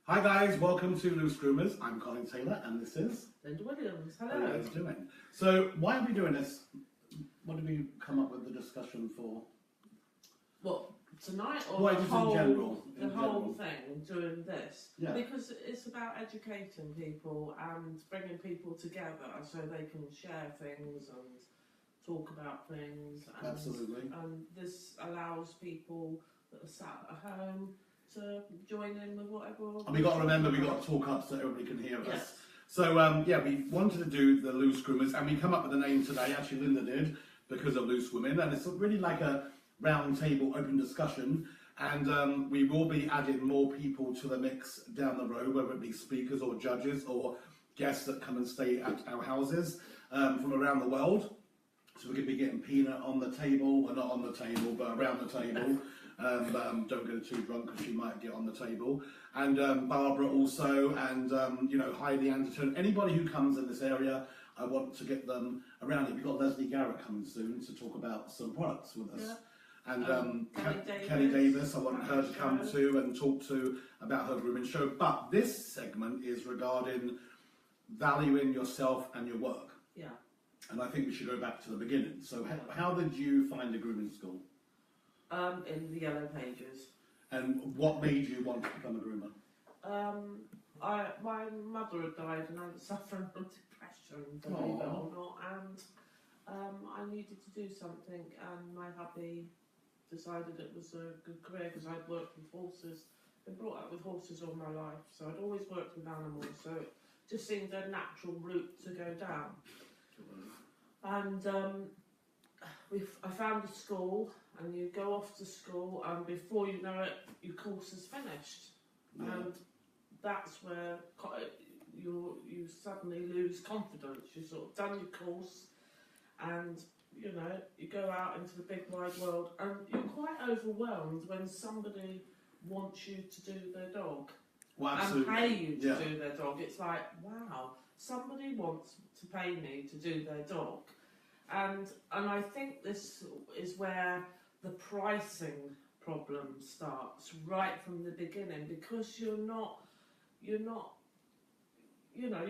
Hi guys, welcome to Loose Groomers. I'm Colin Taylor and this is Linda Williams. How are Hello. you guys doing? So why are we doing this? What did we come up with the discussion for? What, tonight or Well, the just whole, in general. the whole thing doing this? Yeah. Because it's about educating people and bringing people together so they can share things and talk about things. And, Absolutely. And this allows people that are sat at home to join in with whatever. And we got to remember, we got to talk up so everybody can hear us. Yes. So yeah, we wanted to do the Loose Groomers, and we come up with a name today. Actually, Linda did because of Loose Women, and it's really like a round table, open discussion. And we will be adding more people to the mix down the road, whether it be speakers or judges or guests that come and stay at our houses from around the world. So we could be getting Peanut on the table, well not on the table, but around the table. Don't get too drunk because she might get on the table. And Barbara also, and you know, Heidi Anderton. Anybody who comes in this area, I want to get them around here. We've got Leslie Garrett coming soon to talk about some products with us. Yeah. And Kelly Davis, I want her to come to and talk to about her grooming show. But this segment is regarding valuing yourself and your work. Yeah. And I think we should go back to the beginning. So how did you find a grooming school? In the Yellow Pages. And what made you want to become a groomer? My mother had died and I was suffering from depression, believe it or not, and I needed to do something, and my hubby decided it was a good career because I'd worked with horses, been brought up with horses all my life, so I'd always worked with animals, so it just seemed a natural route to go down. And I found a school, and you go off to school, and before you know it, your course is finished. Yeah. And that's where you suddenly lose confidence. You've sort of done your course, and you know, you go out into the big wide world, and you're quite overwhelmed when somebody wants you to do their dog. Well, and pay you to yeah. do their dog. It's like, wow, somebody wants to pay me to do their dog. And I think this is where the pricing problem starts right from the beginning, because you're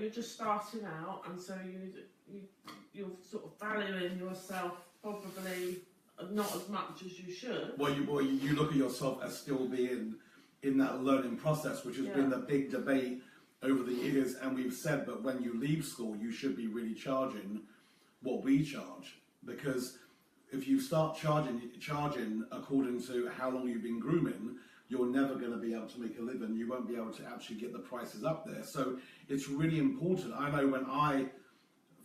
just starting out, and so you're sort of valuing yourself probably not as much as you should. Well, you look at yourself as still being in that learning process, which has been the big debate over the years, and we've said that when you leave school, you should be really charging what we charge, because if you start charging according to how long you've been grooming, you're never going to be able to make a living. You won't be able to actually get the prices up there. So it's really important. I know when I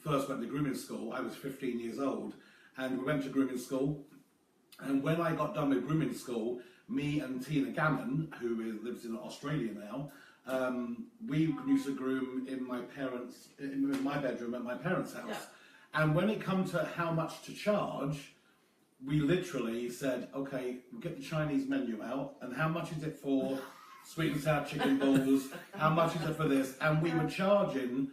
first went to grooming school, I was 15 years old, and we went to grooming school, and when I got done with grooming school, me and Tina Gammon, who lives in Australia now, we used to groom in my bedroom at my parents' house. Yeah. And when it comes to how much to charge, we literally said, okay, we'll get the Chinese menu out, and how much is it for sweet and sour chicken balls? How much is it for this? And we were charging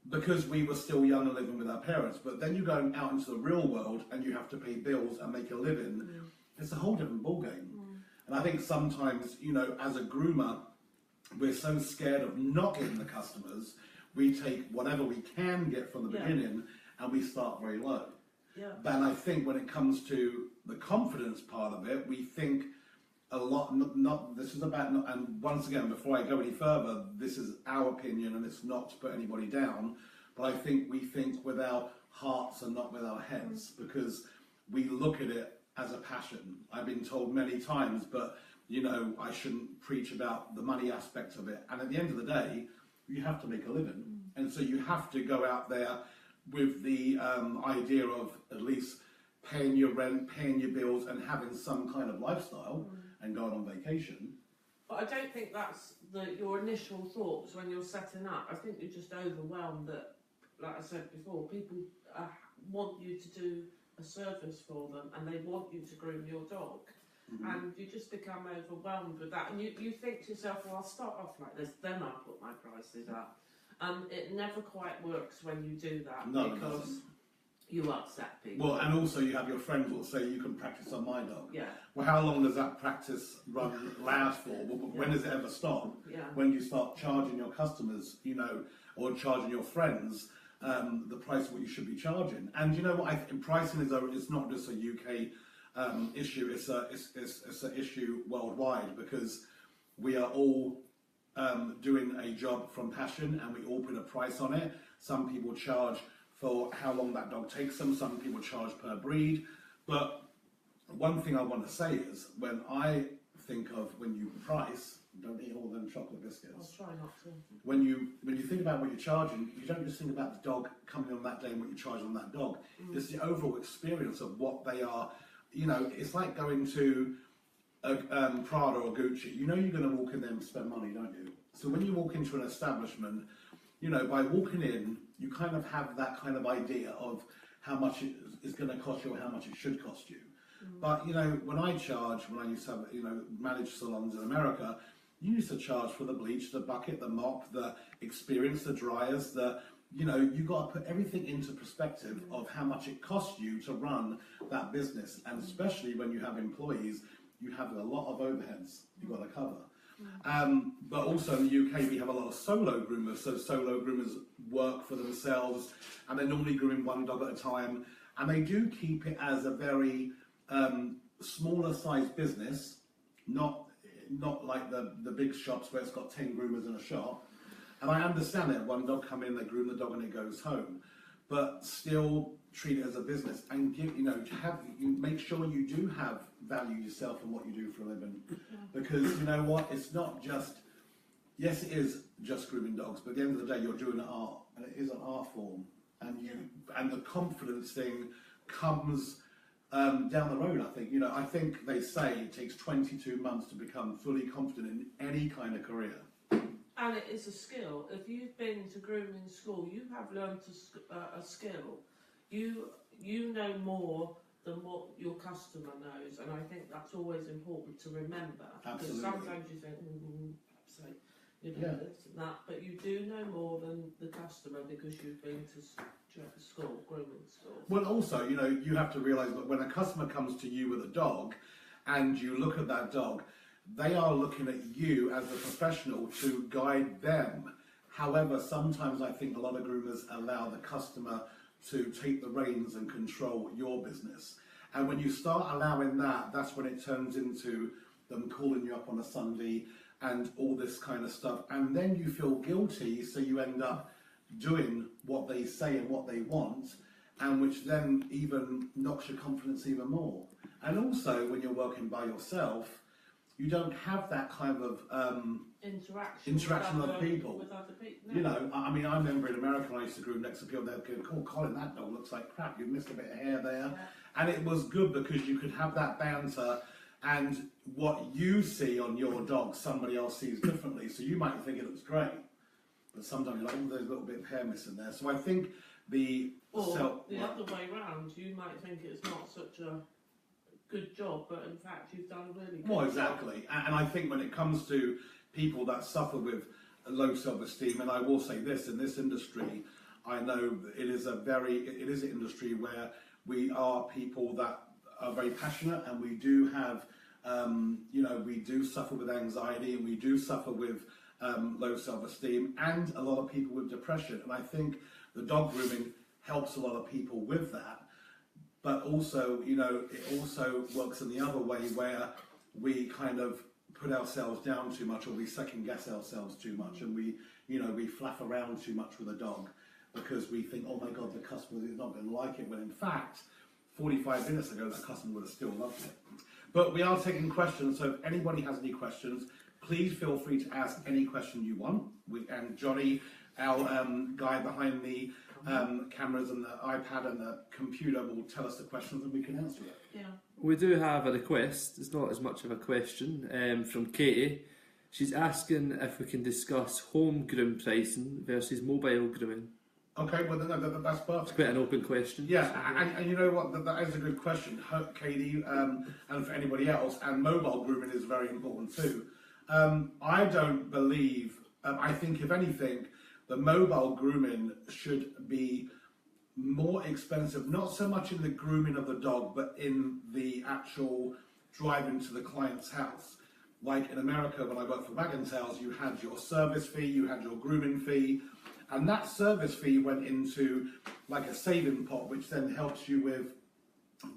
because we were still young and living with our parents. But then you go out into the real world and you have to pay bills and make a living. It's a whole different ballgame. And I think sometimes, you know, as a groomer, we're so scared of not getting the customers, we take whatever we can get from the beginning and we start very low. Yeah. But I think when it comes to the confidence part of it, we think a lot, this is about, and once again, before I go any further, this is our opinion and it's not to put anybody down, but I think we think with our hearts and not with our heads, because we look at it as a passion. I've been told many times, but you know, I shouldn't preach about the money aspect of it. And at the end of the day, you have to make a living. And so you have to go out there with the idea of at least paying your rent, paying your bills, and having some kind of lifestyle and going on vacation. But I don't think that's your initial thoughts when you're setting up. I think you're just overwhelmed that, like I said before, people want you to do a service for them, and they want you to groom your dog. And you just become overwhelmed with that, and you think to yourself, well, I'll start off like this, then I'll put my prices up. And it never quite works when you do that, No, because You upset people. Well, and also you have your friends will say you can practice on my dog. Yeah. Well, how long does that practice run last for? When does it ever stop? Yeah. When you start charging your customers, or charging your friends the price of what you should be charging. And you know what? Pricing it's not just a UK issue. It's an issue worldwide because we are all doing a job from passion and we all put a price on it. Some people charge for how long that dog takes them. Some people charge per breed. But one thing I want to say is when I think of when you price, don't eat all them chocolate biscuits. I'll try not to. When you think about what you're charging, you don't just think about the dog coming on that day and what you charge on that dog. It's the overall experience of what they are. It's like going to a Prada or Gucci. You're going to walk in there and spend money, don't you? So when you walk into an establishment, by walking in, you kind of have that kind of idea of how much it is going to cost you or how much it should cost you. But, when I used to have, manage salons in America, you used to charge for the bleach, the bucket, the mop, the experience, the dryers, you got to put everything into perspective of how much it costs you to run that business. And especially when you have employees, you have a lot of overheads you've got to cover. But also in the UK, we have a lot of solo groomers. So solo groomers work for themselves and they're normally grooming one dog at a time. And they do keep it as a very smaller sized business, not like the big shops where it's got 10 groomers in a shop. And I understand that one dog come in, they groom the dog and it goes home. But still treat it as a business and make sure you do have value yourself in what you do for a living. Because you know what, it's not just, yes it is just grooming dogs, but at the end of the day you're doing art and it is an art form. And the confidence thing comes down the road, I think. I think they say it takes 22 months to become fully confident in any kind of career. And it is a skill. If you've been to grooming school, you have learned a skill. You know more than what your customer knows, and I think that's always important to remember. Absolutely. Because sometimes you think, this and that, but you do know more than the customer because you've been to school, grooming school. Well, also, you have to realise that when a customer comes to you with a dog, and you look at that dog, they are looking at you as a professional to guide them. However, sometimes I think a lot of groomers allow the customer to take the reins and control your business. And when you start allowing that, that's when it turns into them calling you up on a Sunday and all this kind of stuff. And then you feel guilty, so you end up doing what they say and what they want, and which then even knocks your confidence even more. And also, when you're working by yourself, you don't have that kind of interaction with other people. No. I remember in America I used to groom next to people, they'd go, "Oh, Colin, that dog looks like crap, you missed a bit of hair there." Yeah. And it was good because you could have that banter, and what you see on your dog, somebody else sees differently. So you might think it looks great, but sometimes you're like, "Oh, there's a little bit of hair missing there." So I think the other way round, you might think it's not such a good job, but in fact you've done a really good job. Exactly. And I think when it comes to people that suffer with low self-esteem, and I will say this, in this industry, I know it is an industry where we are people that are very passionate, and we do have, we do suffer with anxiety, and we do suffer with low self-esteem, and a lot of people with depression. And I think the dog grooming helps a lot of people with that. But also, it also works in the other way where we kind of put ourselves down too much, or we second guess ourselves too much, and we flaff around too much with a dog because we think, "Oh my God, the customer is not going to like it," when in fact, 45 minutes ago, that customer would have still loved it. But we are taking questions, so if anybody has any questions, please feel free to ask any question you want. And Johnny, our guy behind the cameras and the iPad and the computer will tell us the questions and we can answer it. Yeah. We do have a request. It's not as much of a question from Katie. She's asking if we can discuss home groom pricing versus mobile grooming. Okay, well that's perfect. It's quite an open question. Yeah, and you know what? That is a good question, Katie, and for anybody else. And mobile grooming is very important too. I don't believe. I think if anything, the mobile grooming should be more expensive, not so much in the grooming of the dog, but in the actual driving to the client's house. Like in America, when I worked for Wagon Tails, you had your service fee, you had your grooming fee, and that service fee went into like a saving pot, which then helps you with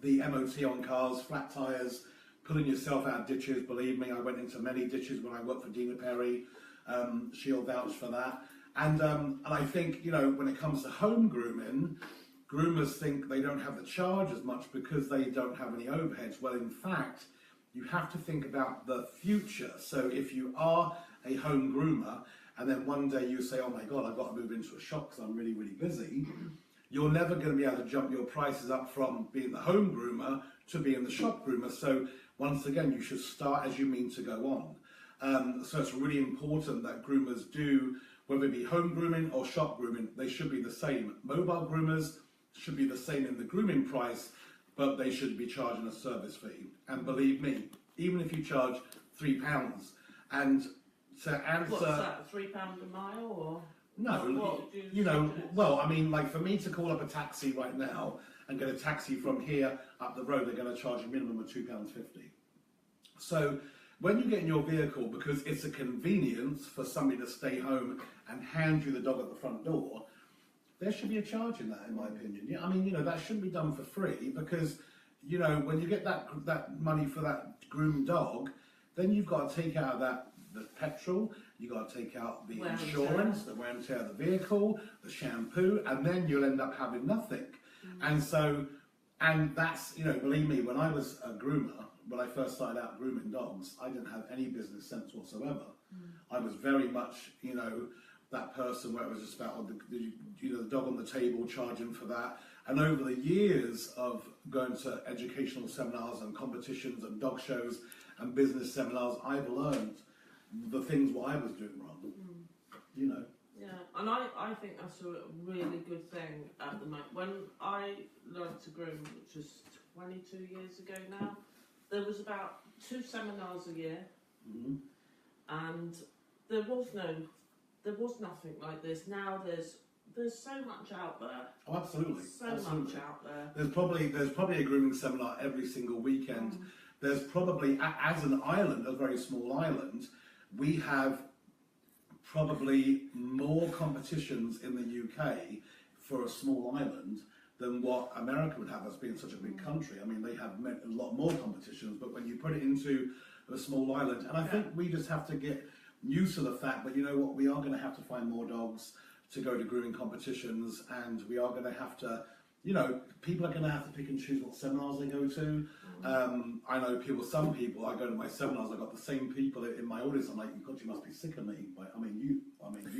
the MOT on cars, flat tyres, pulling yourself out of ditches. Believe me, I went into many ditches when I worked for Dina Perry. She'll vouch for that. And I think, you know, when it comes to home grooming, groomers think they don't have to charge as much because they don't have any overheads. Well, in fact, you have to think about the future. So if you are a home groomer and then one day you say, oh my God, I've got to move into a shop because I'm really, really busy, you're never going to be able to jump your prices up from being the home groomer to being the shop groomer. So once again, you should start as you mean to go on. So it's really important that groomers do, whether it be home grooming or shop grooming, they should be the same. Mobile groomers should be the same in the grooming price, but they should be charging a service fee. And believe me, even if you charge £3, and to answer... What's that, £3 a mile, or...? No, you know, well, I mean, like for me to call up a taxi right now and get a taxi from here up the road, they're going to charge a minimum of £2.50. So when you get in your vehicle, because it's a convenience for somebody to stay home and hand you the dog at the front door, there should be a charge in that, in my opinion. Yeah, I mean, you know, that shouldn't be done for free because, you know, when you get that money for that groomed dog, then you've got to take out the petrol, you've got to take out the insurance, the wear and tear of the vehicle, the shampoo, and then you'll end up having nothing. And so, and that's, you know, believe me, when I was a groomer, when I first started out grooming dogs, I didn't have any business sense whatsoever. I was very much, you know, that person where it was just about the dog on the table, charging for that. And over the years of going to educational seminars and competitions and dog shows and business seminars, I've learned the things what I was doing wrong. You know. Yeah, and I think that's a really good thing at the moment. When I learned to groom, which was 22 years ago now, there was about 2 seminars a year, and there was nothing like this. Now there's so much out there. Oh, absolutely. Absolutely. Much out there. There's probably a grooming seminar every single weekend. There's probably, as an island, a very small island, we have probably more competitions in the UK for a small island than what America would have as being such a big country. I mean, they have a lot more competitions, but when you put it into a small island, and I think we just have to get used to the fact that, you know what, we are going to have to find more dogs to go to grooming competitions, and we are going to have to, you know, people are going to have to pick and choose what seminars they go to. I know some people, I go to my seminars, I've got the same people in my audience, I'm like, God, you must be sick of me. I mean, you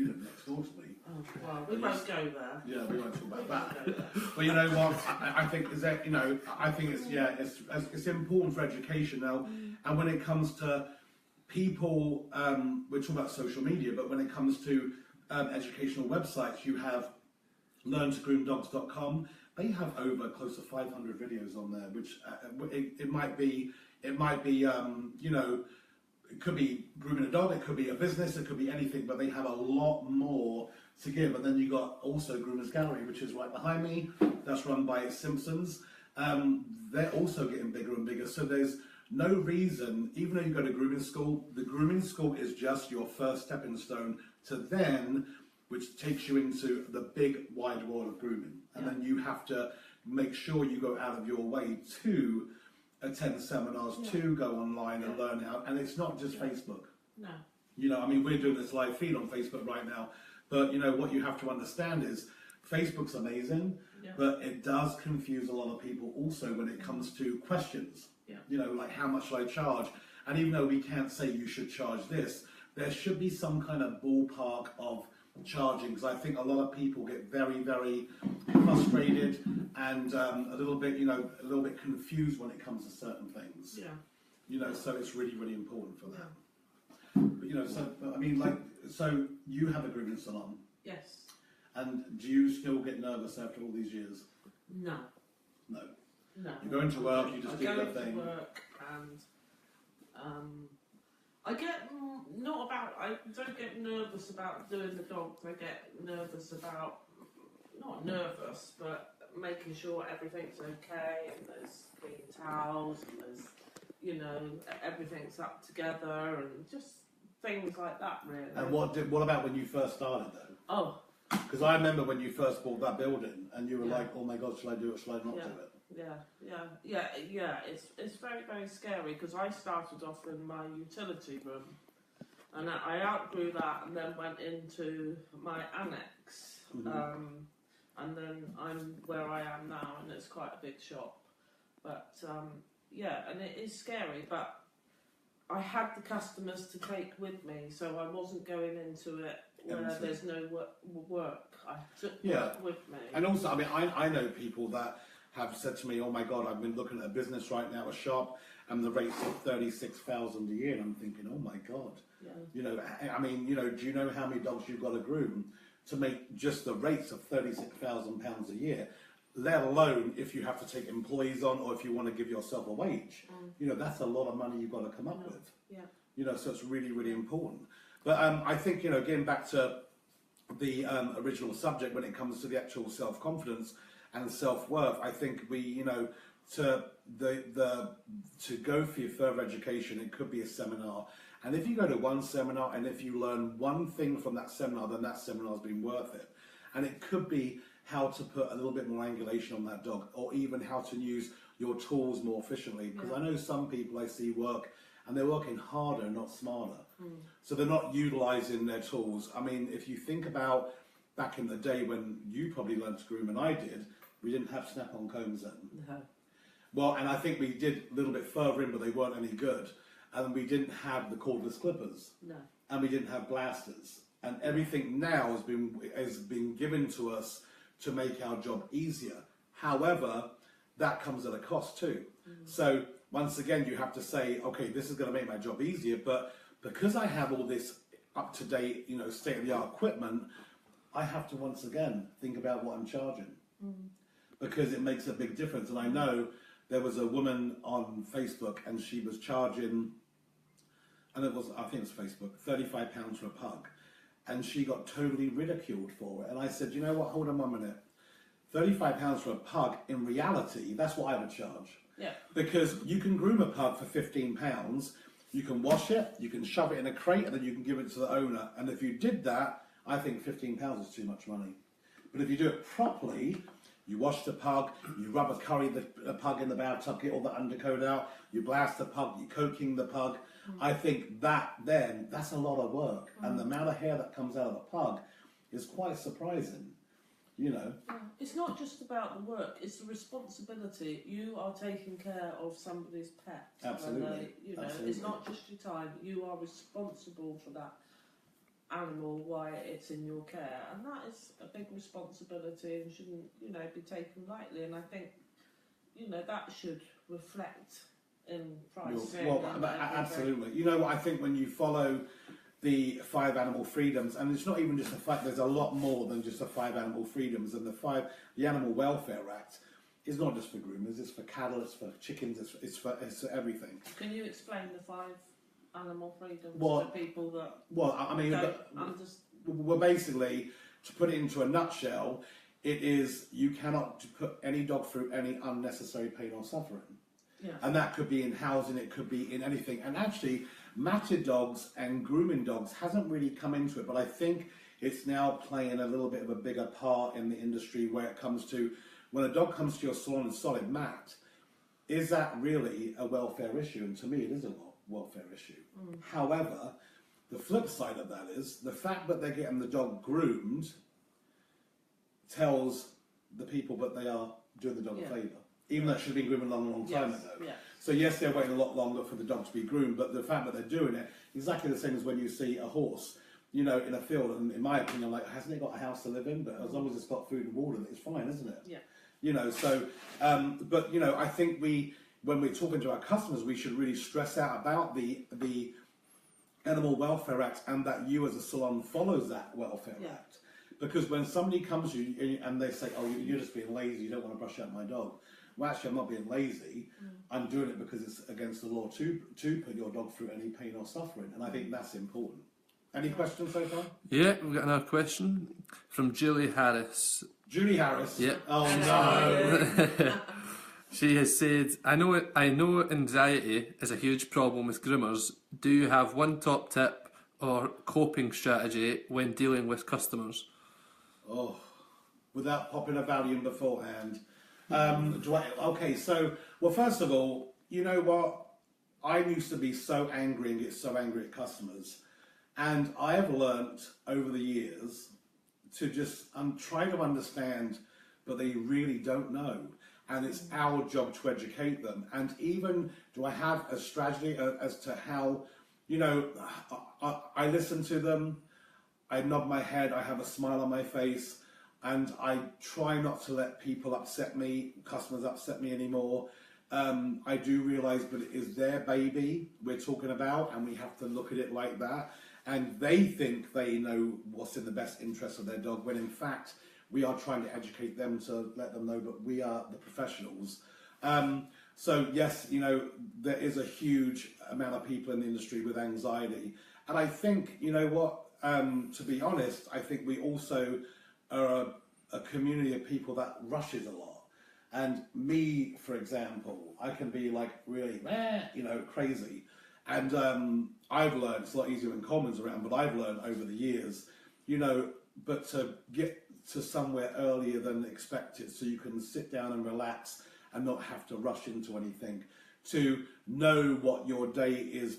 live next door to me. Oh, well, we won't go there. Yeah, we won't talk about that. But you know what, I think is that, you know, I think it's important for education now, and when it comes to people, we're talking about social media, but when it comes to educational websites, you have learntogroomdogs.com. They have over close to 500 videos on there, which it might be, you know, it could be grooming a dog, it could be a business, it could be anything, but they have a lot more to give. And then you got also Groomers Gallery, which is right behind me. That's run by Simpsons. They're also getting bigger and bigger. So there's no reason, even though you go to grooming school, the grooming school is just your first stepping stone to then, which takes you into the big wide world of grooming. And then you have to make sure you go out of your way to attend seminars, to go online and learn how. And it's not just Facebook. No. You know, I mean, we're doing this live feed on Facebook right now. But, you know, what you have to understand is Facebook's amazing, but it does confuse a lot of people also when it comes to questions. You know, like how much should I charge? And even though we can't say you should charge this, there should be some kind of ballpark of charging, because I think a lot of people get very, very frustrated and a little bit confused when it comes to certain things. Yeah. You know, so it's really, really important for that. But, you know, so I mean, like, so you have a grooming salon. Yes. And do you still get nervous after all these years? No. No. No. You go into work, you just do your thing. I go into work and I get I don't get nervous about doing the dogs. I get nervous about not nervous, but making sure everything's okay and there's clean towels and there's, you know, everything's up together and just things like that, really. And what about when you first started though? Oh, Because I remember when you first bought that building and you were like, oh my God, shall I do it, shall I not do it? yeah. It's very, very scary because I started off in my utility room, and I outgrew that, and then went into my annex, and then I'm where I am now, and it's quite a big shop. But and it is scary, but I had the customers to take with me, so I wasn't going into it where there's no work. I took work with me. And also, I mean, I know people that have said to me, oh my God, I've been looking at a business right now, a shop, and the rate's of 36,000 a year, and I'm thinking, oh my God. Yeah. You know, I mean, you know, do you know how many dogs you've got to groom to make just the rates of £36,000 a year, let alone if you have to take employees on or if you want to give yourself a wage? You know, that's a lot of money you've got to come up with. Yeah. You know, so it's really, really important. But I think, you know, getting back to the original subject when it comes to the actual self-confidence and self-worth, I think we, you know, to go for your further education, it could be a seminar. And if you go to one seminar and if you learn one thing from that seminar, then that seminar's been worth it. And it could be how to put a little bit more angulation on that dog, or even how to use your tools more efficiently. Because I know some people I see work, and they're working harder, not smarter. So they're not utilising their tools. I mean, if you think about back in the day when you probably learned to groom and I did, we didn't have snap-on combs then. No. Well, and I think we did a little bit further in, but they weren't any good. And we didn't have the cordless clippers. No. And we didn't have blasters. And everything now has been given to us to make our job easier. However, that comes at a cost too. So once again, you have to say, okay, this is going to make my job easier, but because I have all this up-to-date, you know, state-of-the-art equipment, I have to once again think about what I'm charging, because it makes a big difference. And I know there was a woman on Facebook, and she was charging, and I think it was Facebook, £35 for a pug, and she got totally ridiculed for it. And I said, you know what? Hold on 1 minute. £35 for a pug, in reality, that's what I would charge. Yeah. Because you can groom a pug for £15, you can wash it, you can shove it in a crate, and then you can give it to the owner. And if you did that, I think £15 is too much money. But if you do it properly, you wash the pug, you rubber curry the pug in the bathtub, get all the undercoat out, you blast the pug, you're coaking the pug. I think that's a lot of work. And the amount of hair that comes out of the pug is quite surprising. You know, it's not just about the work; it's the responsibility. You are taking care of somebody's pet. Absolutely. You know, Absolutely. It's not just your time. You are responsible for that animal while it's in your care, and that is a big responsibility and shouldn't, you know, be taken lightly. And I think, you know, that should reflect in pricing. Well, absolutely. You know what? I think when you follow the 5 animal freedoms, and it's not even just a fight, there's a lot more than just the 5 animal freedoms, and the Animal Welfare Act is not just for groomers, it's for cattle, it's for chickens, it's for everything. Can you explain the 5 animal freedoms to people that I mean, don't understand? Well, basically, to put it into a nutshell, it is you cannot put any dog through any unnecessary pain or suffering. Yeah. And that could be in housing, it could be in anything. And actually, matted dogs and grooming dogs hasn't really come into it, but I think it's now playing a little bit of a bigger part in the industry where it comes to, when a dog comes to your salon and solid mat, is that really a welfare issue? And to me, it is a welfare issue. However, the flip side of that is the fact that they're getting the dog groomed tells the people that they are doing the dog a favour. Even though it should have been groomed a long time ago. Yes. So yes, they're waiting a lot longer for the dog to be groomed, but the fact that they're doing it, exactly the same as when you see a horse, you know, in a field, and in my opinion, like, hasn't it got a house to live in? But as long as it's got food and water, it's fine, isn't it? Yeah. You know, so, but, you know, I think when we're talking to our customers, we should really stress out about the Animal Welfare Act, and that you as a salon follows that Welfare Act. Because when somebody comes to you and they say, oh, you're just being lazy, you don't want to brush out my dog. Well, actually, I'm not being lazy. I'm doing it because it's against the law to put your dog through any pain or suffering. And I think that's important. Any questions so far? Yeah, we've got another question from Julie Harris. Julie Harris. Yeah. Oh no. She has said, I know anxiety is a huge problem with groomers. Do you have one top tip or coping strategy when dealing with customers? Oh, without popping a Valium beforehand. Okay, so, well, first of all, you know what? I used to be so angry and get so angry at customers. And I have learnt over the years to just try to understand, but they really don't know. And it's our job to educate them. And even, do I have a strategy as to how, you know, I listen to them, I nod my head, I have a smile on my face, and I try not to let people upset me, customers upset me anymore. I do realise, but it is their baby we're talking about, and we have to look at it like that. And they think they know what's in the best interest of their dog, when in fact, we are trying to educate them to let them know, but we are the professionals. So yes, you know, there is a huge amount of people in the industry with anxiety. And I think, you know what, to be honest, I think we also are a community of people that rushes a lot. And me, for example, I can be like really, you know, crazy. And I've learned, it's a lot easier when Colin's around, but I've learned over the years, you know, but to get to somewhere earlier than expected so you can sit down and relax and not have to rush into anything, to know what your day is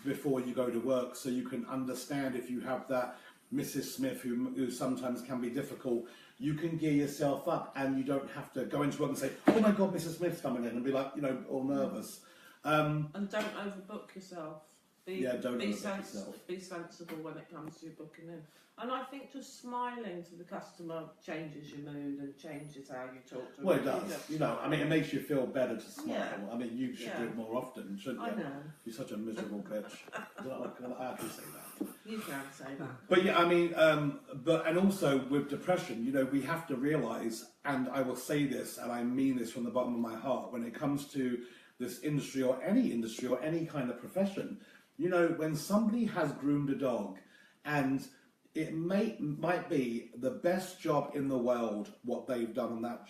before you go to work so you can understand if you have that Mrs. Smith who sometimes can be difficult, you can gear yourself up and you don't have to go into work and say, oh my God, Mrs. Smith's coming in, and be like, you know, all nervous. And don't overbook yourself. Be sensible when it comes to your booking in. And I think just smiling to the customer changes your mood and changes how you talk to them. Well, it does. You know, I mean, it makes you feel better to smile. Yeah. I mean, you should do it more often, shouldn't you? I know. You're such a miserable bitch. I can say that. You can say that. But yeah, I mean, and also with depression, you know, we have to realise, and I will say this, and I mean this from the bottom of my heart, when it comes to this industry or any kind of profession, you know, when somebody has groomed a dog, and it might be the best job in the world what they've done on that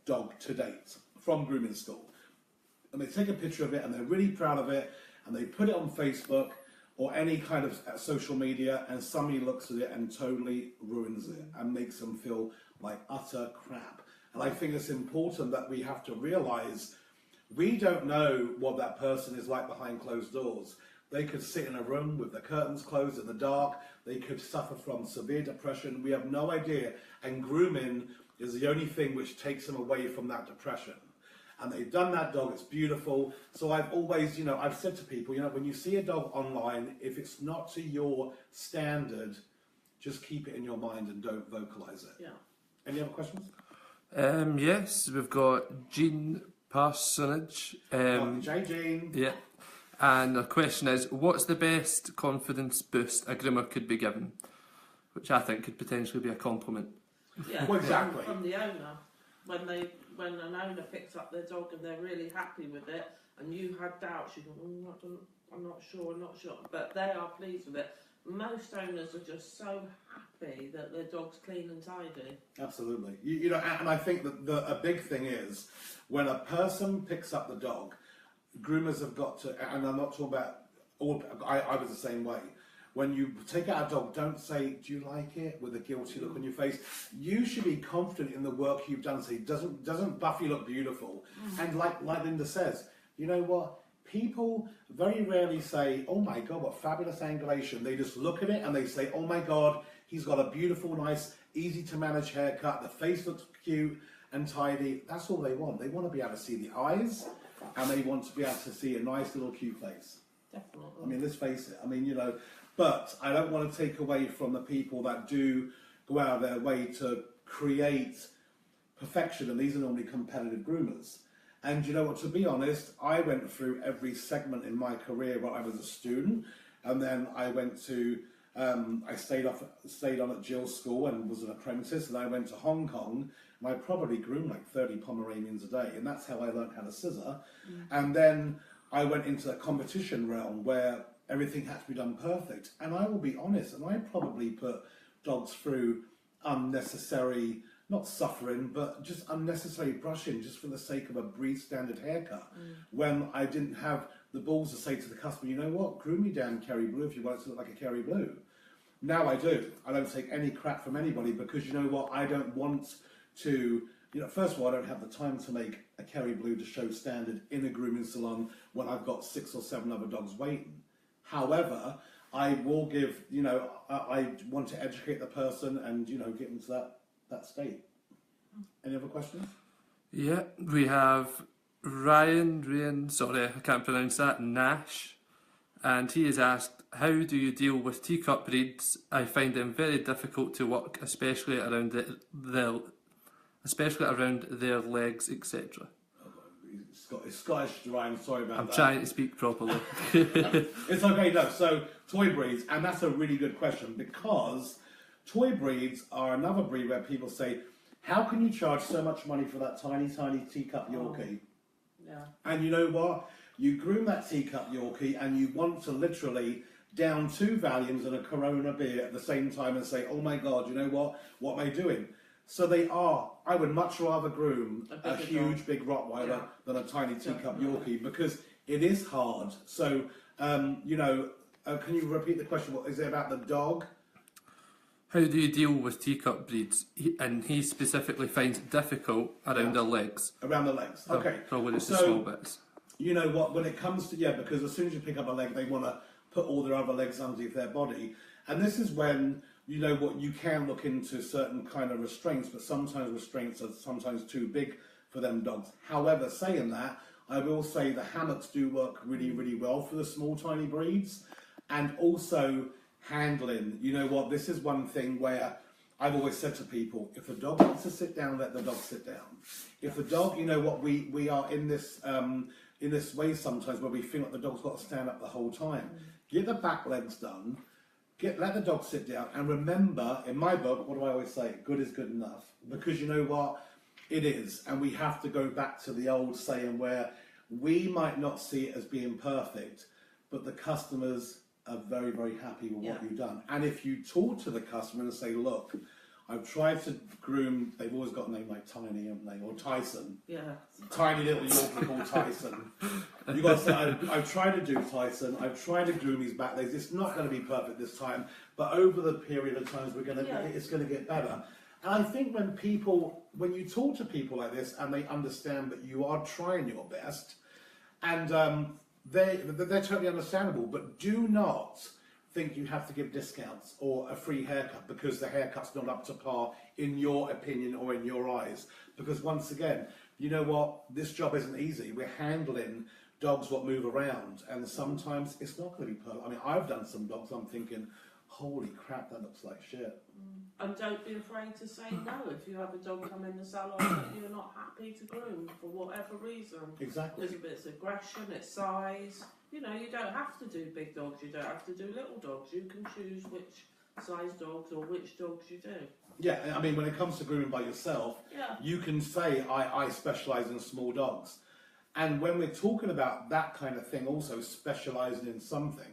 dog to date from grooming school, and they take a picture of it and they're really proud of it and they put it on Facebook or any kind of social media, and somebody looks at it and totally ruins it and makes them feel like utter crap. And I think it's important that we have to realise we don't know what that person is like behind closed doors. They could sit in a room with the curtains closed in the dark. They could suffer from severe depression. We have no idea. And grooming is the only thing which takes them away from that depression. And they've done that dog, it's beautiful. So I've always, you know, I've said to people, you know, when you see a dog online, if it's not to your standard, just keep it in your mind and don't vocalise it. Yeah. Any other questions? Yes, we've got Jean Parsonage. Jean. Yeah. And the question is, what's the best confidence boost a groomer could be given? Which I think could potentially be a compliment. Yeah, well, exactly. From the owner. When an owner picks up their dog and they're really happy with it, and you had doubts, you go, I'm not sure. But they are pleased with it. Most owners are just so happy that their dog's clean and tidy. Absolutely. You know, and I think that a big thing is, when a person picks up the dog, groomers have got to, and I'm not talking about I was the same way. When you take out a dog, don't say, do you like it? With a guilty look on your face. You should be confident in the work you've done. Say, doesn't Buffy look beautiful? And like Linda says, you know what? People very rarely say, oh my God, what fabulous angulation. They just look at it and they say, oh my God, he's got a beautiful, nice, easy to manage haircut. The face looks cute and tidy. That's all they want. They want to be able to see the eyes, and they want to be able to see a nice little cute face. Definitely. I mean, let's face it. I mean, you know, but I don't want to take away from the people that do go out of their way to create perfection, and these are normally competitive groomers. And you know what, to be honest, I went through every segment in my career where I was a student, and then I went to, I stayed on at Jill's school and was an apprentice, and I went to Hong Kong, and I probably groomed like 30 Pomeranians a day, and that's how I learned how to scissor. And then I went into the competition realm where everything had to be done perfect. And I will be honest, and I probably put dogs through unnecessary, not suffering, but just unnecessary brushing just for the sake of a breed standard haircut. When I didn't have the balls to say to the customer, you know what, groom me down Kerry Blue if you want it to look like a Kerry Blue. Now I do. I don't take any crap from anybody because you know what, I don't want to, first of all, I don't have the time to make a Kerry Blue to show standard in a grooming salon when I've got 6 or 7 other dogs waiting. However, I will give, I want to educate the person and, get into that state. Any other questions? Yeah, we have Ryan, sorry, I can't pronounce that, Nash. And he has asked, how do you deal with teacup breeds? I find them very difficult to work, especially around their legs, etc. It's Scottish, Ryan, sorry about that. I'm trying to speak properly. It's okay, no. So, toy breeds, and that's a really good question because toy breeds are another breed where people say, how can you charge so much money for that tiny, tiny teacup Yorkie? Yeah. And you know what? You groom that teacup Yorkie and you want to literally down 2 Valiums and a Corona beer at the same time and say, oh my God, you know what? What am I doing? So they are. I would much rather groom a huge, big Rottweiler than a tiny teacup Yorkie because it is hard. So, can you repeat the question? What is it about the dog? How do you deal with teacup breeds? And he specifically finds it difficult around their legs. Around the legs. Okay. Probably just the small bits. You know what? When it comes to because as soon as you pick up a leg, they want to put all their other legs underneath their body, and this is when. You know what, you can look into certain kind of restraints, but sometimes restraints are sometimes too big for them dogs. However, saying that, I will say the hammocks do work really, really well for the small, tiny breeds. And also handling. You know what, this is one thing where I've always said to people, if the dog wants to sit down, let the dog sit down. If the dog, you know what, we are in this way sometimes where we feel like the dog's got to stand up the whole time. Get the back legs done. Let the dog sit down and remember, in my book, what do I always say? Good is good enough. Because you know what? It is. And we have to go back to the old saying where we might not see it as being perfect, but the customers are very, very happy with what you've done. And if you talk to the customer and say, look, I've tried to groom, they've always got a name like Tiny, haven't they? Or Tyson. Yeah. Tiny little Yorkie called Tyson. You've got to say, I've tried to do Tyson, I've tried to groom his back legs, it's not going to be perfect this time, but over the period of times it's going to get better. And I think when you talk to people like this and they understand that you are trying your best, and they're totally understandable, but do not think you have to give discounts or a free haircut because the haircut's not up to par in your opinion or in your eyes. Because once again, you know what, this job isn't easy. We're handling dogs what move around, and sometimes it's not going to be perfect. I mean, I've done some dogs, I'm thinking, holy crap, that looks like shit. And don't be afraid to say no if you have a dog come in the salon that you're not happy to groom for whatever reason. Exactly. If it's aggression, it's size. You don't have to do big dogs, you don't have to do little dogs. You can choose which size dogs or which dogs you do. Yeah, I mean, when it comes to grooming by yourself, you can say, I specialise in small dogs. And when we're talking about that kind of thing, also specialising in something,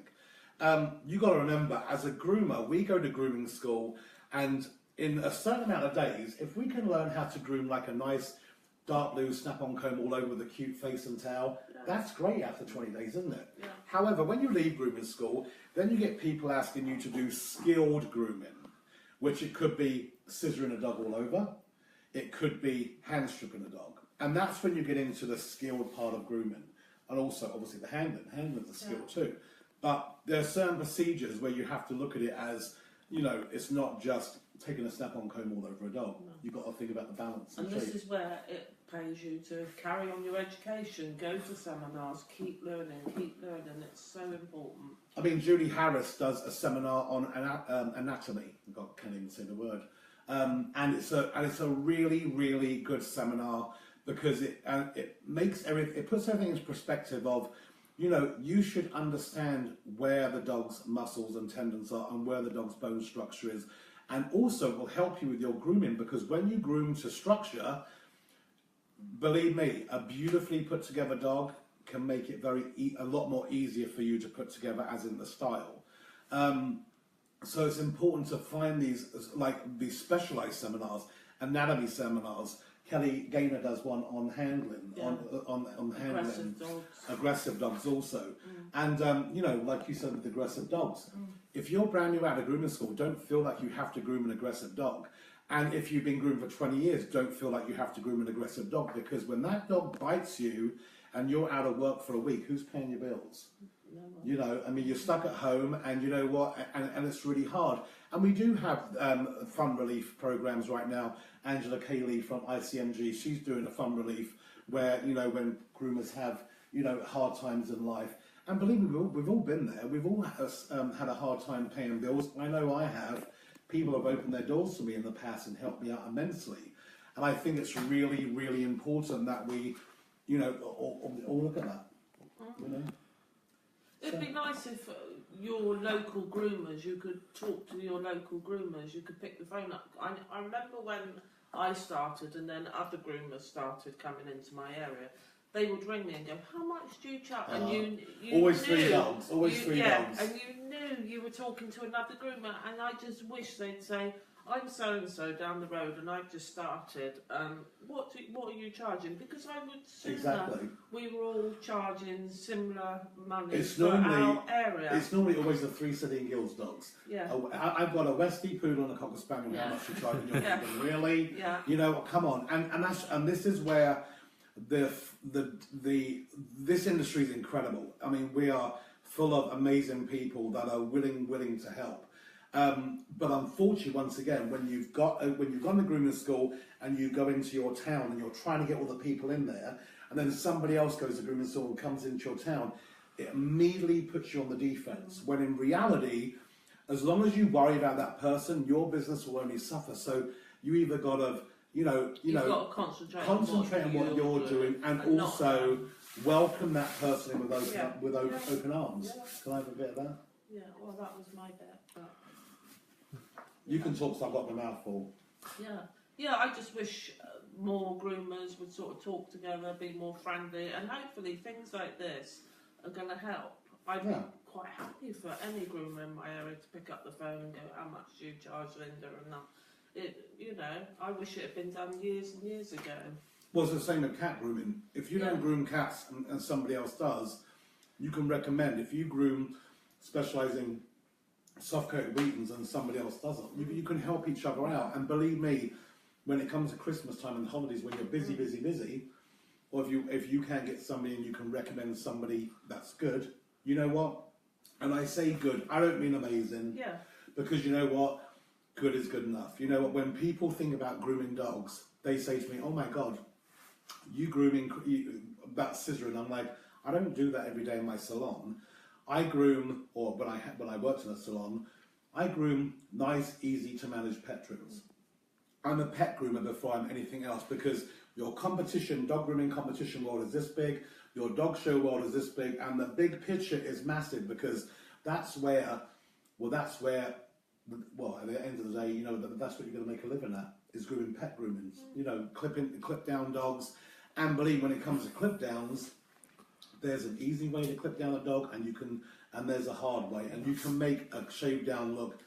you got to remember, as a groomer, we go to grooming school, and in a certain amount of days, if we can learn how to groom like a nice dark blue snap-on comb all over with a cute face and tail, that's great after 20 days, isn't it? Yeah. However, when you leave grooming school, then you get people asking you to do skilled grooming, which it could be scissoring a dog all over, it could be hand stripping a dog. And that's when you get into the skilled part of grooming. And also, obviously, the handling. Handling's a skill too. But there are certain procedures where you have to look at it as, it's not just taking a snap-on comb all over a dog. No. You've got to think about the balance. And this is where it pays you to carry on your education, go to seminars, keep learning. It's so important. I mean, Julie Harris does a seminar on anatomy. God, I can't even say the word. And it's a really, really good seminar because it puts everything into perspective of, you should understand where the dog's muscles and tendons are and where the dog's bone structure is. And also will help you with your grooming, because when you groom to structure, believe me, a beautifully put together dog can make it a lot more easier for you to put together, as in the style. So it's important to find these specialized seminars anatomy seminars. Kelly Gaynor does one on handling, on handling aggressive dogs also. And you know, like you said with aggressive dogs, if you're brand new out of grooming school, don't feel like you have to groom an aggressive dog. And if you've been groomed for 20 years, don't feel like you have to groom an aggressive dog, because when that dog bites you and you're out of work for a week, who's paying your bills? You know, I mean, you're stuck at home, and you know what, and it's really hard. And we do have fund relief programs right now. Angela Cayley from ICMG, she's doing a fund relief where, you know, when groomers have, you know, hard times in life. And believe me, we've all been there. We've all had a hard time paying bills. I know I have. People have opened their doors to me in the past and helped me out immensely. And I think it's really, really important that we, you know, all look at that, you know. It'd be nice if your local groomers, you could talk to your local groomers, you could pick the phone up. I remember when I started and then other groomers started coming into my area, they would ring me and go, how much do you charge? And you always knew, 3 dogs, always 3 dogs. And you knew you were talking to another groomer, and I just wish they'd say, I'm so-and-so down the road and I've just started, what are you charging? Because I would assume we were all charging similar money for our area. It's normally always the 3 City and Guilds dogs. Yeah. I've got a Westie Poodle and a Cocker Spaniel. How much you charging? You're thinking, really? Yeah. You know, come on. And this is where this industry is incredible. I mean, we are full of amazing people that are willing to help. But unfortunately, once again, when you've gone to grooming school and you go into your town and you're trying to get all the people in there, and then somebody else goes to grooming school and comes into your town, it immediately puts you on the defense. When in reality, as long as you worry about that person, your business will only suffer. So you either got to, you've got to concentrate on what you're doing, and also welcome that person in with open arms. Yeah. Can I have a bit of that? Yeah. Well, that was my bit. But... You can talk, so I've got my mouth full. Yeah, I just wish more groomers would sort of talk together, be more friendly, and hopefully things like this are going to help. I'd be quite happy for any groomer in my area to pick up the phone and go, how much do you charge Linda? And I wish it had been done years and years ago. Well, it's the same with cat grooming. If you don't groom cats and somebody else does, you can recommend. If you groom specialising soft-coated Wheatons and somebody else doesn't, you can help each other out. And believe me, when it comes to Christmas time and holidays, when you're busy, or if you can't get somebody and you can recommend somebody that's good, you know what? And I say good, I don't mean amazing. Yeah. Because you know what? Good is good enough. You know what? When people think about grooming dogs, they say to me, oh my God, you grooming, that scissoring. I'm like, I don't do that every day in my salon. I groom, or when I worked in a salon, I groom nice, easy to manage pet trimmers. I'm a pet groomer before I'm anything else, because your dog grooming competition world is this big, your dog show world is this big, and the big picture is massive, because that's where, at the end of the day, that's what you're going to make a living at, is grooming pet grooming. Clip down dogs. And believe, when it comes to clip downs, there's an easy way to clip down a dog, and there's a hard way, and you can make a shaved down look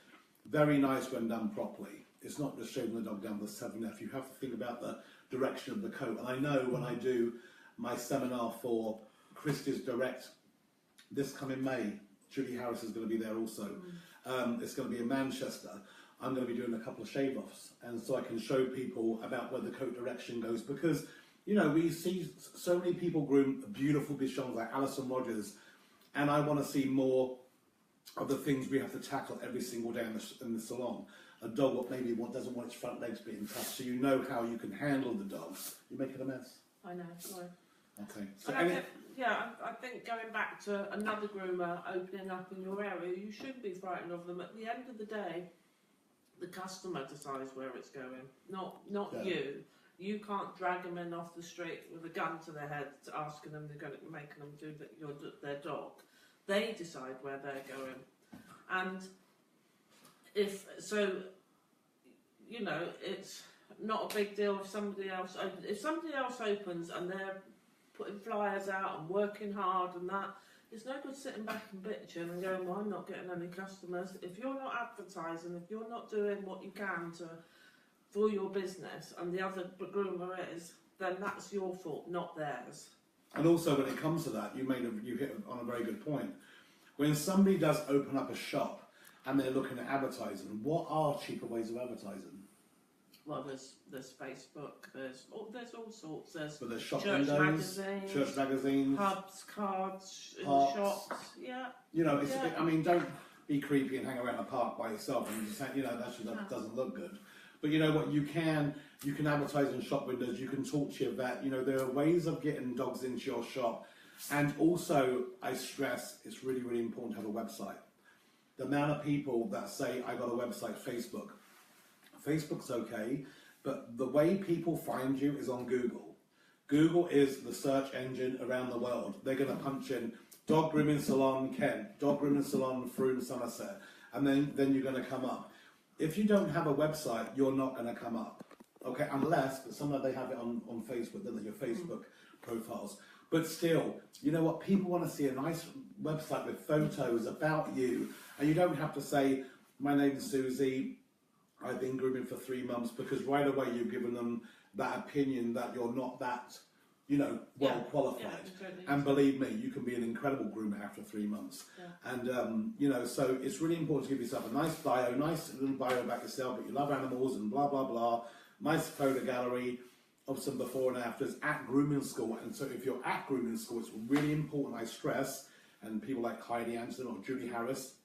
very nice when done properly. It's not just shaving the dog down with a 7F. You have to think about the direction of the coat. And I know when I do my seminar for Christie's Direct this coming May, Julie Harris is going to be there also. It's going to be in Manchester. I'm going to be doing a couple of shave-offs, and so I can show people about where the coat direction goes, because we see so many people groom beautiful bichons like Alison Rogers, and I want to see more of the things we have to tackle every single day in the salon. A dog maybe doesn't want its front legs being touched, so you know how you can handle the dogs. You make it a mess. I know, sorry. Okay. So I think going back to another groomer opening up in your area, you shouldn't be frightened of them. At the end of the day, the customer decides where it's going, not you. You can't drag them in off the street with a gun to their head, asking them making them do their dog. They decide where they're going, and if so, it's not a big deal if somebody else opens and they're putting flyers out and working hard and that. It's no good sitting back and bitching and going, well, I'm not getting any customers. If you're not advertising, if you're not doing what you can for your business and the other groomer is, then that's your fault, not theirs. And also, when it comes to that, you hit on a very good point. When somebody does open up a shop and they're looking at advertising, what are cheaper ways of advertising? Well, there's Facebook, there's all sorts. There's But there's shop church windows, magazines, church magazines, pubs, cards in parks. shops. Yeah. You know, it's Yeah. a bit, I mean, don't be creepy and hang around a park by yourself and just say, you know, that doesn't look good. But you know what, you can advertise in shop windows, you can talk to your vet, you know, there are ways of getting dogs into your shop. And also, I stress, it's really, really important to have a website. The amount of people that say, I got a website, Facebook's okay, but the way people find you is on Google. Google is the search engine around the world. They're going to punch in dog grooming salon Kent, dog grooming salon Froome Somerset, and then you're going to come up. If you don't have a website, you're not going to come up. Okay, unless, but somewhere they have it on Facebook, don't they, your Facebook profiles. But still, you know what, people want to see a nice website with photos about you, and you don't have to say, my name's Susie, I've been grooming for 3 months, because right away you've given them that opinion that you're not that, you know, well qualified. Yeah, and believe me, you can be an incredible groomer after 3 months. Yeah. And, you know, so it's really important to give yourself a nice bio, nice little bio about yourself, but you love animals and blah, blah, blah. Nice photo gallery of some before and afters at grooming school. And so if you're at grooming school, it's really important, I stress, and people like Heidi Anderson or Julie Harris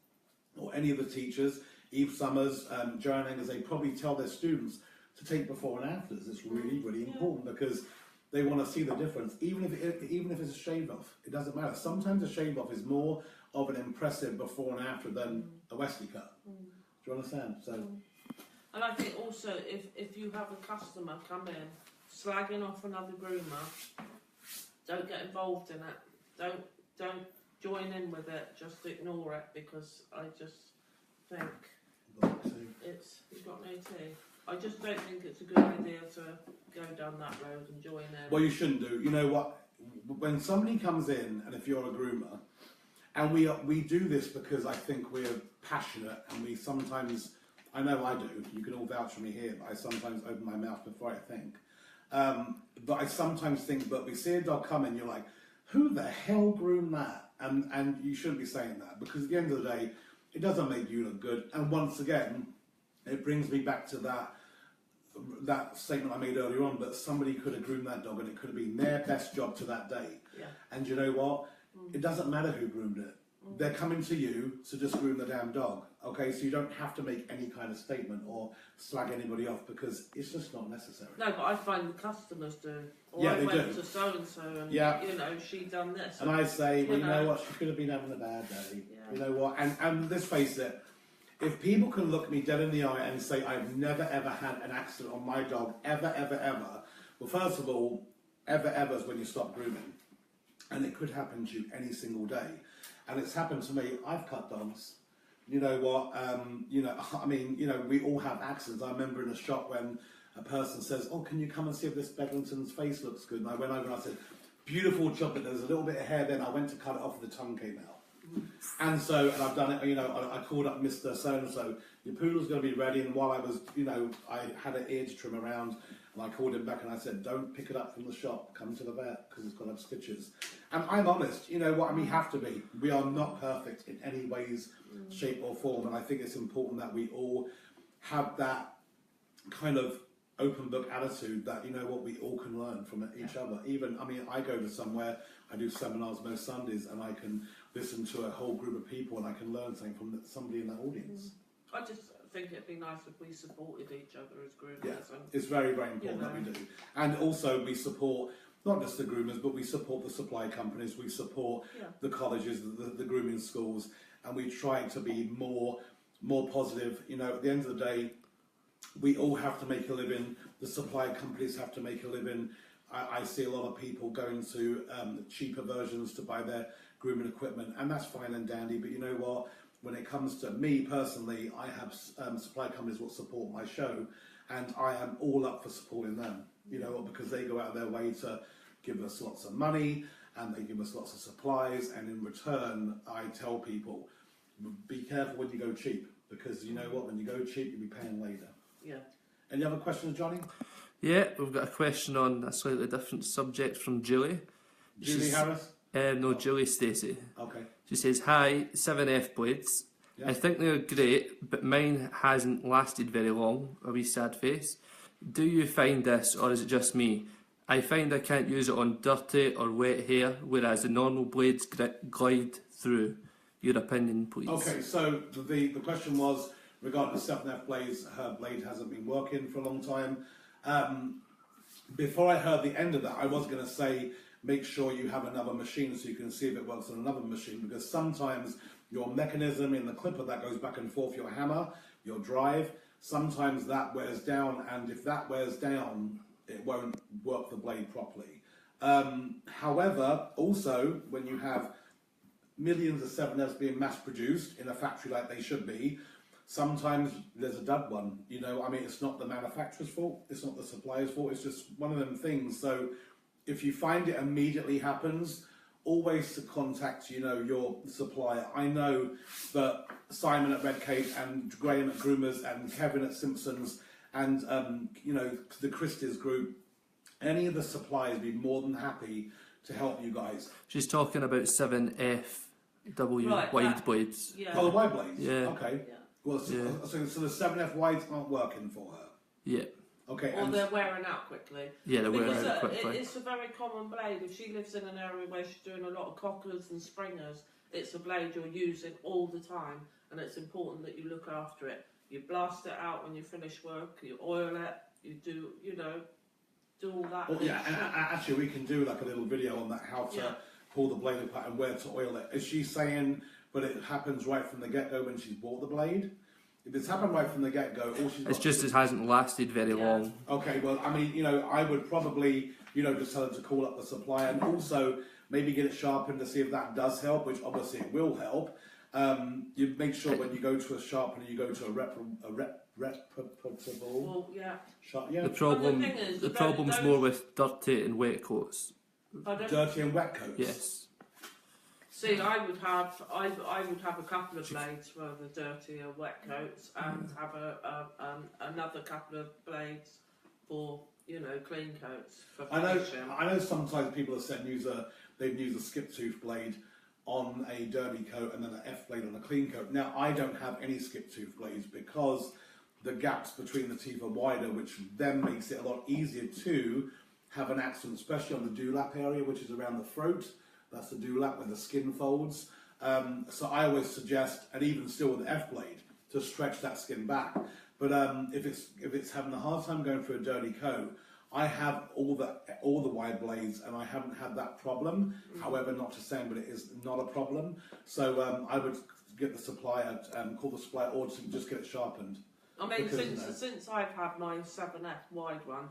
or any of the teachers, Eve Summers, Joanne Engels, they probably tell their students to take before and afters. It's really, really important because they want to see the difference. Even if it's a shave off, it doesn't matter. Sometimes a shave off is more of an impressive before and after than a Wesley cut. Do you understand? So. And I think also if you have a customer come in slagging off another groomer, don't get involved in it. Don't join in with it. Just ignore it, because I just think you've got no tea. I just don't think it's a good idea to go down that road and join in. Well, you shouldn't do. You know what? When somebody comes in, and if you're a groomer, and we do this because I think we're passionate, and we sometimes, I know I do, you can all vouch for me here, but I sometimes open my mouth before I think. But I sometimes think, but we see a dog come in, you're like, who the hell groomed that? And you shouldn't be saying that, because at the end of the day, it doesn't make you look good. And once again, it brings me back to that statement I made earlier on, that somebody could have groomed that dog and it could have been their best job to that day. Yeah. And you know what? It doesn't matter who groomed it. They're coming to you to just groom the damn dog. Okay, so you don't have to make any kind of statement or slag anybody off, because it's just not necessary. No, but I find the customers do. Or Yeah, I they went do. to so and so and Yeah. you know, she done this. And I say, well, you know know. what, she could have been having a bad day. Yeah. You know what? And let's face it, if people can look me dead in the eye and say, I've never ever had an accident on my dog, ever, ever, ever. Well, first of all, ever, ever is when you stop grooming. And it could happen to you any single day. And it's happened to me. I've cut dogs. You know what? You know, I mean, you know, we all have accidents. I remember in a shop when a person says, "Oh, can you come and see if this Bedlington's face looks good?" And I went over and I said, "Beautiful chocolate. There's a little bit of hair." Then I went to cut it off, and the tongue came out. And so, and I've done it. You know, I called up Mr. So and so. Your poodle's going to be ready. And while I was, you know, I had an ear to trim around. And I called him back and I said, don't pick it up from the shop, come to the vet, because it's got to have stitches. And I'm honest, you know what, and we have to be. We are not perfect in any ways, shape or form. And I think it's important that we all have that kind of open book attitude that, you know what, we all can learn from each other. Even, I mean, I go to somewhere, I do seminars most Sundays, and I can listen to a whole group of people and I can learn something from somebody in that audience. I just think it'd be nice if we supported each other as groomers. Yeah, And, it's very, very important that we do. And also we support not just the groomers, but we support the supply companies, we support the colleges, the grooming schools, and we try to be more positive. You know, at the end of the day, we all have to make a living. The supply companies have to make a living. I see a lot of people going to cheaper versions to buy their grooming equipment, and that's fine and dandy, but you know what? When it comes to me personally, I have supply companies that support my show, and I am all up for supporting them, you know, because they go out of their way to give us lots of money, and they give us lots of supplies, and in return, I tell people, be careful when you go cheap, because you know what, when you go cheap, you'll be paying later. yeah. Any other questions, Johnny? Yeah, we've got a question on a slightly different subject from Julie. Julie Harris? No, Julie Stacey. Okay. She says, "Hi, 7F blades. Yeah. I think they're great, but mine hasn't lasted very long. A wee sad face. Do you find this, or is it just me? I find I can't use it on dirty or wet hair, whereas the normal blades glide through. Your opinion, please." Okay, so the question was regarding the 7F blades. Her blade hasn't been working for a long time. Before I heard the end of that, I was going to say make sure you have another machine so you can see if it works on another machine, because sometimes your mechanism in the clipper that goes back and forth, your hammer, your drive, sometimes that wears down, and if that wears down, it won't work the blade properly. However, also, when you have millions of 7Fs being mass produced in a factory like they should be, sometimes there's a dud one. You know, I mean, it's not the manufacturer's fault, it's not the supplier's fault, it's just one of them things. So if you find it immediately happens, always to contact, you know, your supplier. I know that Simon at Redcape and Graham at Groomers and Kevin at Simpsons and, you know, the Christie's group, any of the suppliers be more than happy to help you guys. She's talking about 7FW Right, wide blades. Yeah. Oh, the wide blades? Yeah. Okay. Yeah. Well, so, Yeah. so the 7F wides aren't working for her. Yeah, Okay. Or they're wearing out quickly. yeah, they're wearing Because out quickly. it's a very common blade. If she lives in an area where she's doing a lot of cockers and springers, it's a blade you're using all the time, and it's important that you look after it. You blast it out when you finish work, you oil it, you do, you know, do all that. Well, yeah, and actually we can do like a little video on that, how to Yeah. pull the blade apart and where to oil it. Is she saying, but it happens right from the get-go when she's bought the blade? If it's happened right from the get-go, all she's got It's just it hasn't lasted very Yeah. long. Okay, well, I mean, you know, I would probably, you know, just tell her to call up the supplier and also maybe get it sharpened to see if that does help, which obviously it will help. You make sure when you go to a sharpener, you go to a reputable Well, yeah. sharp. Yeah, The problem, thing is, the those- problem's more with dirty and wet coats. Pardon? dirty and wet coats. Yes. See, I would have a couple of blades for the dirty or wet coats, and have another couple of blades for, you know, clean coats for finishing. I know sometimes people have said they've used a skip tooth blade on a dirty coat and then an F blade on a clean coat. Now I don't have any skip tooth blades because the gaps between the teeth are wider, which then makes it a lot easier to have an accident, especially on the dewlap area, which is around the throat. That's the dewlap where the skin folds. So I always suggest, and even still with the F blade, to stretch that skin back. But if it's having a hard time going through a dirty coat, I have all the wide blades, and I haven't had that problem. However, not to say, but it is not a problem. So I would get the supplier, call the supplier, or to just get it sharpened. I mean, Because, since I've had my 7F wide one,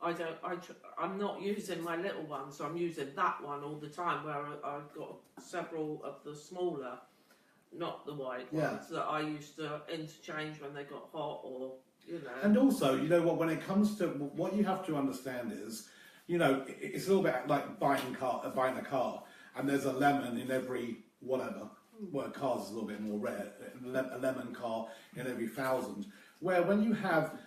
I'm not using my little one, so I'm using that one all the time. Where I've got several of the smaller, not the wide ones, that I used to interchange when they got hot, or you know. And also, you know what? When it comes to what you have to understand is, you know, it's a little bit like buying a car, and there's a lemon in every whatever. Well, cars is a little bit more rare. A lemon car in every 1,000. Where when you have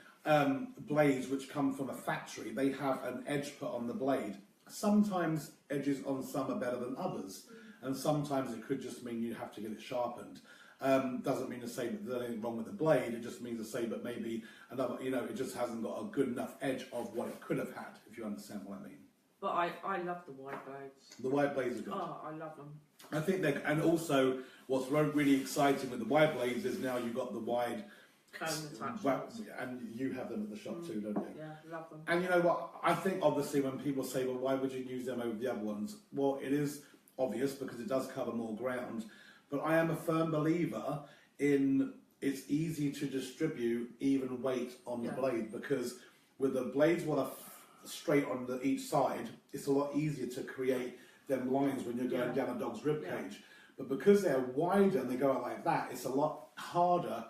blades which come from a factory, they have an edge put on the blade. Sometimes edges on some are better than others, and sometimes it could just mean you have to get it sharpened. Doesn't mean to say that there's anything wrong with the blade, it just means to say that maybe another, you know, it just hasn't got a good enough edge of what it could have had, if you understand what I mean. But I love the wide blades. The wide blades are good. Oh, I love them. I think they, and also what's really exciting with the wide blades is now you've got the wide Cone attachments. and you have them at the shop too, don't you? Yeah, love them. And you know what? I think obviously when people say, well, why would you use them over the other ones? Well, it is obvious because it does cover more ground. But I am a firm believer in it's easy to distribute even weight on the blade, because with the blades what are straight on each side, it's a lot easier to create them lines when you're going down a dog's rib cage. But because they're wider and they go out like that, it's a lot harder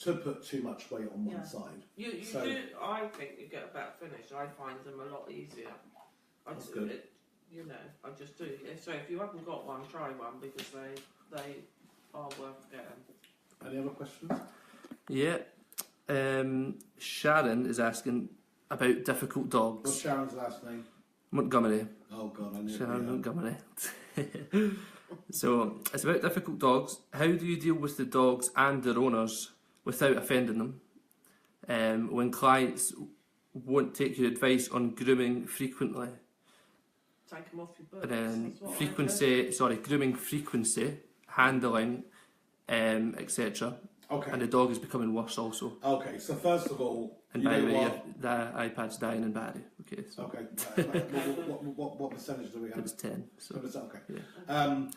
to put too much weight on one side. You do. I think you get a better finish. I find them a lot easier. That's good. You know, I just do. So if you haven't got one, try one, because they are worth getting. Any other questions? Yeah. Sharon is asking about difficult dogs. What's Sharon's last name? Montgomery. Oh God, I knew Sharon it. Montgomery. So it's about difficult dogs. How do you deal with the dogs and their owners without offending them? When clients won't take your advice on grooming frequently, Take them off your books. and then That's what I do. grooming frequency, handling, etc. Okay. And the dog is becoming worse also. Okay. So first of all, And you by know the way, what? the iPad's dying in battery. Okay, so Okay. What percentage do we it have? was 10. So Okay. yeah.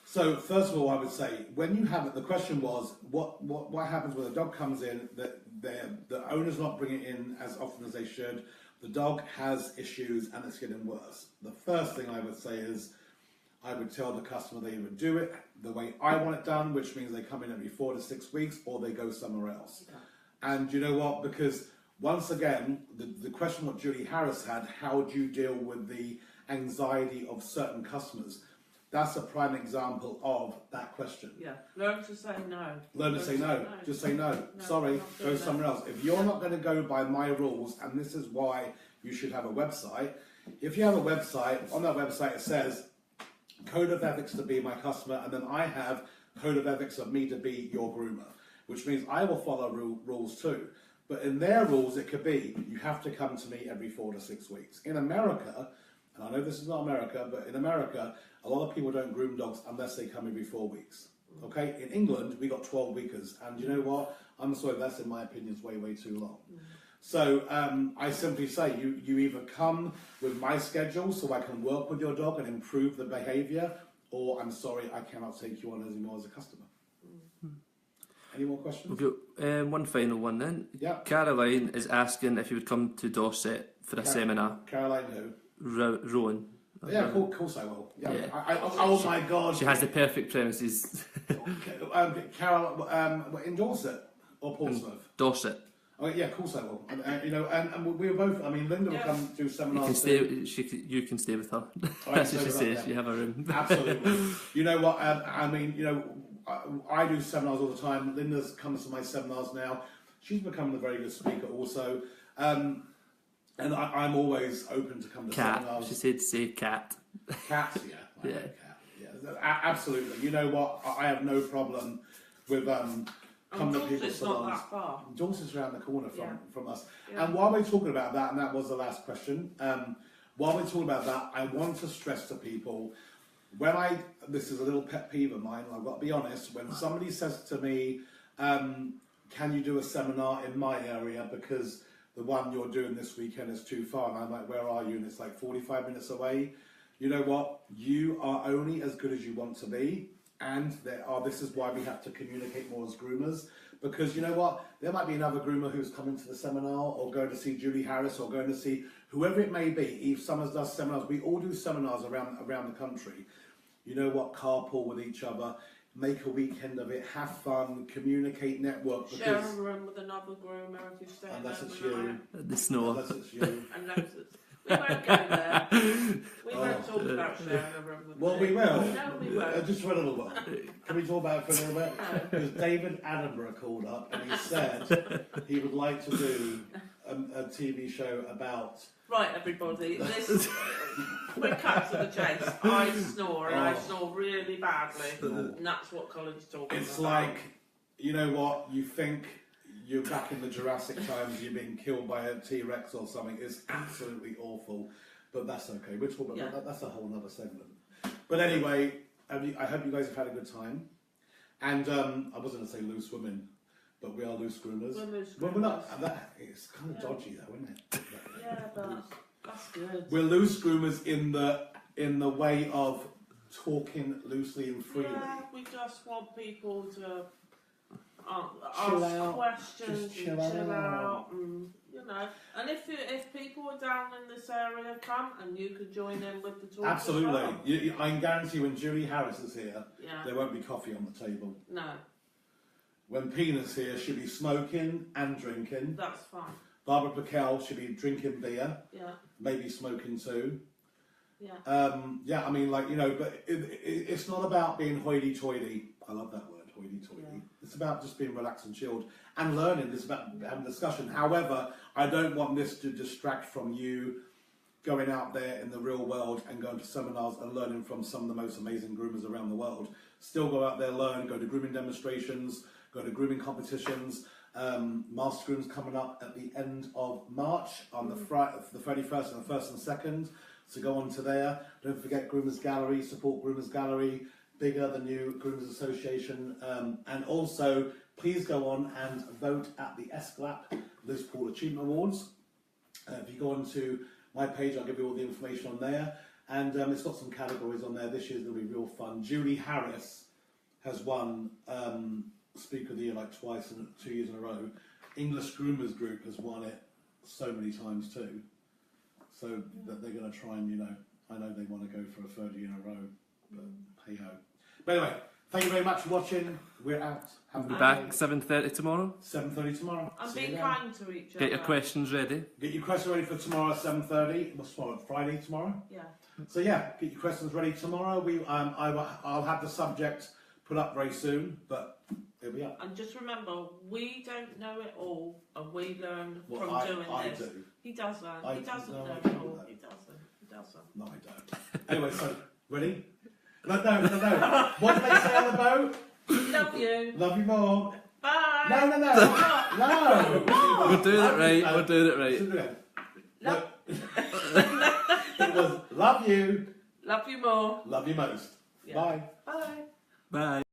So first of all, I would say when you have it, the question was what happens when a dog comes in that the owner's not bringing it in as often as they should. The dog has issues and it's getting worse. The first thing I would say is I would tell the customer they would do it the way I want it done, which means they come in every 4 to 6 weeks or they go somewhere else. Yeah. And you know what? Because once again, the question what Julie Harris had, how do you deal with the anxiety of certain customers? That's a prime example of that question. Yeah. Learn to say no. Learn to say no. Just say no. No, Sorry, not go doing that. somewhere else. If you're not going to go by my rules, and this is why you should have a website. If you have a website, on that website it says code of ethics to be my customer, and then I have code of ethics of me to be your groomer, which means I will follow rules too. But in their rules, it could be you have to come to me every 4 to 6 weeks. In America, and I know this is not America, but in America, a lot of people don't groom dogs unless they come every 4 weeks. Okay, in England, we got 12 weekers, and you know what? I'm sorry, that's in my opinion is way too long. So I simply say you either come with my schedule so I can work with your dog and improve the behaviour, or I'm sorry, I cannot take you on anymore as a customer. Any more questions? We've got one final one then. Yeah. Caroline is asking if you would come to Dorset for a seminar. Caroline who? Rowan. Yeah, of course I will. Yeah. Yeah. Oh my God. She has the perfect premises. Carol, in Dorset or Portsmouth? Dorset. Oh yeah, of course I will. And we were both. I mean, Linda will come do You seminars. can stay. You can stay with her. That's what she says. You have a room. Absolutely. You know what? I mean, you know, I do seminars all the time. Linda's comes to my seminars now. She's become a very good speaker also. And I'm always open to come to seminars. She said, "Say cat." Cats, yeah. I Yeah. like cat. Yeah, absolutely. You know what? I have no problem with coming to people's It's not salons. that far. Dorset's around the corner Yeah. from us. Yeah. And while we're talking about that, and that was the last question, while we're talking about that, I want to stress to people, this is a little pet peeve of mine, I've got to be honest, when somebody says to me, can you do a seminar in my area because the one you're doing this weekend is too far, and I'm like, where are you? And it's like 45 minutes away. You know what? You are only as good as you want to be. And this is why we have to communicate more as groomers, because you know what? There might be another groomer who's coming to the seminar or going to see Julie Harris or going to see whoever it may be. Eve Summers does seminars. We all do seminars around the country. You know what? Carpool with each other, make a weekend of it, have fun, communicate, network. Share a room with another groomer if you stay Unless it's overnight. you. The snow. Unless it's you. Unless it's, we won't go there. We won't talk about sharing a room with Well, me. we will. No, we won't. Just for a little while. Can we talk about it for a little bit? No. Because David Attenborough called up and he said he would like to do a TV show about. Right, everybody, we're cut to the chase. I snore, and I snore really badly, and that's what Colin's talking It's about. like, you know what? You think you're back in the Jurassic times, you're being killed by a T-Rex or something. It's absolutely awful, but that's okay. We're talking about that. That's a whole other segment. But anyway, I hope you guys have had a good time. And I wasn't going to say loose women, but we are loose groomers. We're loose Well, we're not. groomers. It's kind of dodgy though, isn't it? Yeah, but that's good. We're loose groomers in the way of talking loosely and freely. Yeah, we just want people to Chill ask out. questions Just and chill out. and you know. And if people are down in this area, come and you could join in with the talk. Absolutely. As well. I can guarantee when Julie Harris is here, Yeah. there won't be coffee on the table. No, When Pina's here, she'll be smoking and drinking. that's fine. Barbara Pickell should be drinking beer, Yeah, maybe smoking too. yeah. Yeah, I mean, like, you know, but it's not about being hoity-toity. I love that word, hoity-toity. Yeah. It's about just being relaxed and chilled. and learning. This is about having discussion. However, I don't want this to distract from you going out there in the real world and going to seminars and learning from some of the most amazing groomers around the world. Still go out there, learn, go to grooming demonstrations, go to grooming competitions. Master Groom's coming up at the end of March on the 31st and the 1st and 2nd. So go on to there. Don't forget Groomers Gallery, support Groomers Gallery, bigger, the new Groomers Association. And also, please go on and vote at the SGLAP Liverpool Achievement Awards. If you go on to my page, I'll give you all the information on there. And it's got some categories on there. This year's going to be real fun. Julie Harris has won Speaker of the Year like twice and 2 years in a row. English Groomers Group has won it so many times too. So that they're going to try and, I know they want to go for a third year in a row, but hey ho. But anyway, thank you very much for watching. We're out. We'll be back 7:30 tomorrow. 7:30 tomorrow. And be kind to each other. Get your questions ready. Get your questions ready for tomorrow, 7:30. What's tomorrow? Friday tomorrow. Yeah. So yeah, get your questions ready tomorrow. I'll have the subject put up very soon, but it'll be up. And just remember, we don't know it all, and we learn Well, from doing I this. do. He doesn't. I He doesn't know know I it do all. that. He doesn't. No, I don't. Anyway, so ready? No. What did they say on the boat? Love you. Love you more. Bye. No. No. We're doing it right. We're doing it right. Love. It was love you. Love you more. Love you most. Yeah. Bye. Bye. Bye.